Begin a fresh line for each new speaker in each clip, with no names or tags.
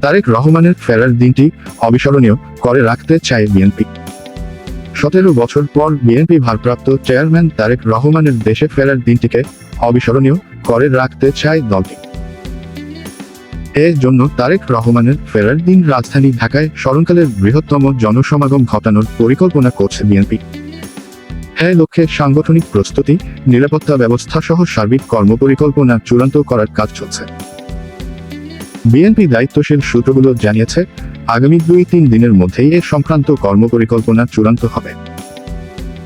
তারেক রহমানের ফেরার দিনটি অবিস্মরণীয় করে রাখতে চায় বিএনপি। 17 বছর পর বিএনপি ভারপ্রাপ্ত চেয়ারম্যান তারেক রহমানের দেশে ফেরার দিনটিকে অবিস্মরণীয় করে রাখতে চায় দলটি। এর জন্য তারেক রহমানের ফেরার দিন রাজধানী ঢাকায় স্মরণকালের বৃহত্তম জনসমাগম ঘটানোর পরিকল্পনা করছে বিএনপি। এ লক্ষ্যে সাংগঠনিক প্রস্তুতি, নিরাপত্তা ব্যবস্থা সহ সার্বিক কর্মপরিকল্পনা চূড়ান্ত করার কাজ চলছে। বিএনপি দায়িত্বশীল সূত্রগুলো জানিয়েছে, আগামী 2-3 দিনের মধ্যেই এ সংক্রান্ত কর্মপরিকল্পনা চূড়ান্ত হবে।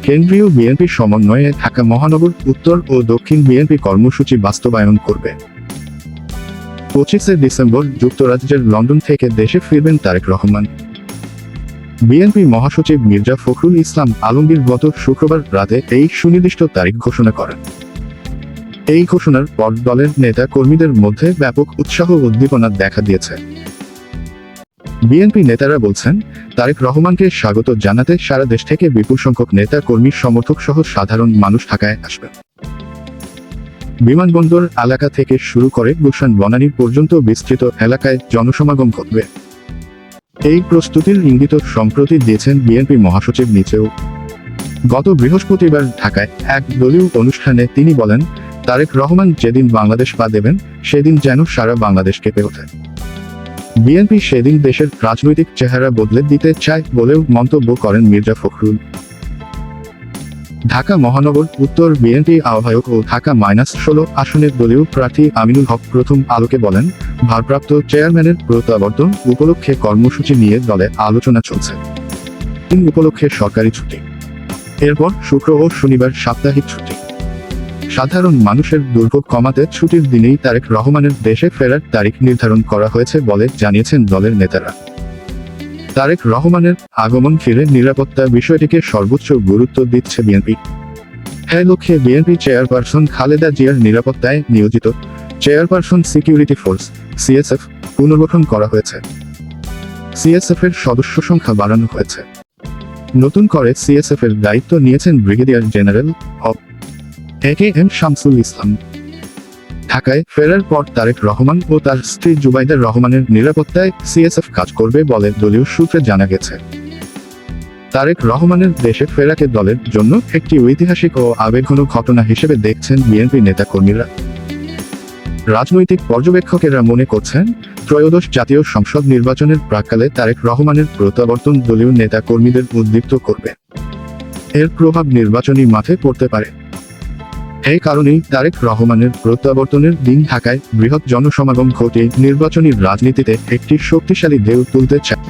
কেন্দ্রীয় বিএনপি সমন্বয়ে ঢাকা মহানগর, উত্তর ও দক্ষিণ বিএনপি কর্মসূচি বাস্তবায়ন করবে। 25 ডিসেম্বর যুক্তরাজ্যের লন্ডন থেকে দেশে ফিরবেন তারেক রহমান। বিএনপি মহাসচিব মির্জা ফখরুল ইসলাম আলমগীর গত শুক্রবার রাতে এই সুনির্দিষ্ট তারিখ ঘোষণা করেন। এই ঘোষণার পর দলের নেতা কর্মীদের মধ্যে ব্যাপক উৎসাহ উদ্দীপনা দেখা দিয়েছে। বিএনপি নেতারা বলছেন, তারেক রহমানকে স্বাগত জানাতে সারা দেশ থেকে বিপুল সংখ্যক নেতা কর্মী, সমর্থক সহ সাধারণ মানুষ ঢাকায় আসবেন। বিমানবন্দর এলাকা থেকে শুরু করে গুলশান বনানী পর্যন্ত বিস্তৃত এলাকায় জনসমাগম ঘটবে। এই প্রস্তুতির ইঙ্গিত সম্প্রতি দিয়েছেন বিএনপি মহাসচিব নিজেও। গত বৃহস্পতিবার ঢাকায় এক দলীয় অনুষ্ঠানে তিনি বলেন, তারেক রহমান যেদিন বাংলাদেশ পা দেবেন সেদিন যেন সারা বাংলাদেশ কেঁপে ওঠে। বিএনপি সেদিন দেশের রাজনৈতিক চেহারা বদলে দিতে চায় বলেও মন্তব্য করেন মির্জা ফখরুল। ঢাকা মহানগর উত্তর বিএনপি আহ্বায়ক ও ঢাকা -16 আসনের দলীয় প্রার্থী আমিনুল হক প্রথম আলোকে বলেন, ভারপ্রাপ্ত চেয়ারম্যানের প্রত্যাবর্তন উপলক্ষে কর্মসূচি নিয়ে দলে আলোচনা চলছে। দিন উপলক্ষে সরকারি ছুটি, এরপর শুক্র ও শনিবার সাপ্তাহিক ছুটি। সাধারণ মানুষের দুর্ভোগ কমাতে ছুটির দিনেই তারেক রহমানের দেশে ফেরার তারিখ নির্ধারণ করা হয়েছে বলে জানিয়েছেন দলের নেতারা। তারেক রহমানের আগমন ঘিরে নিরাপত্তা বিষয়টিকে সর্বোচ্চ গুরুত্ব দিচ্ছে বিএনপি। এ লক্ষ্যে বিএনপি চেয়ারপারসন খালেদা জিয়ার নিরাপত্তায় নিয়োজিত চেয়ারপারসন সিকিউরিটি ফোর্স সিএসএফ পুনর্গঠন করা হয়েছে। সিএসএফ এর সদস্য সংখ্যা বাড়ানো হয়েছে। নতুন করে সিএসএফ এর দায়িত্ব নিয়েছেন brigadier general A K M. Shamsul Islam. ঢাকায় ফেরার পর তারেক রহমান ও তার স্ত্রী জুবাইদা রহমানের নিরাপত্তায় সিএসএফ কাজ করবে বলে দলীয় সূত্রে জানা গেছে। তারেক রহমানের দেশে ফেরাকে দলের জন্য একটি ঐতিহাসিক ও আবেগঘন ঘটনা হিসেবে দেখছেন বিএনপি নেতাকর্মীরা। রাজনৈতিক পর্যবেক্ষকেরা মনে করছেন, ত্রয়োদশ জাতীয় সংসদ নির্বাচনের প্রাক্কালে তারেক রহমানের প্রত্যাবর্তন দলীয় নেতা কর্মীদের উদ্দীপ্ত করবে। এর প্রভাব নির্বাচনী মাঠে পড়তে পারে। এই কারণেই তারেক রহমানের প্রত্যাবর্তনের দিন ঢাকায় বৃহৎ জনসমাগম ঘটিয়ে নির্বাচনী রাজনীতিতে একটি শক্তিশালী ঢেউ তুলতে চায়।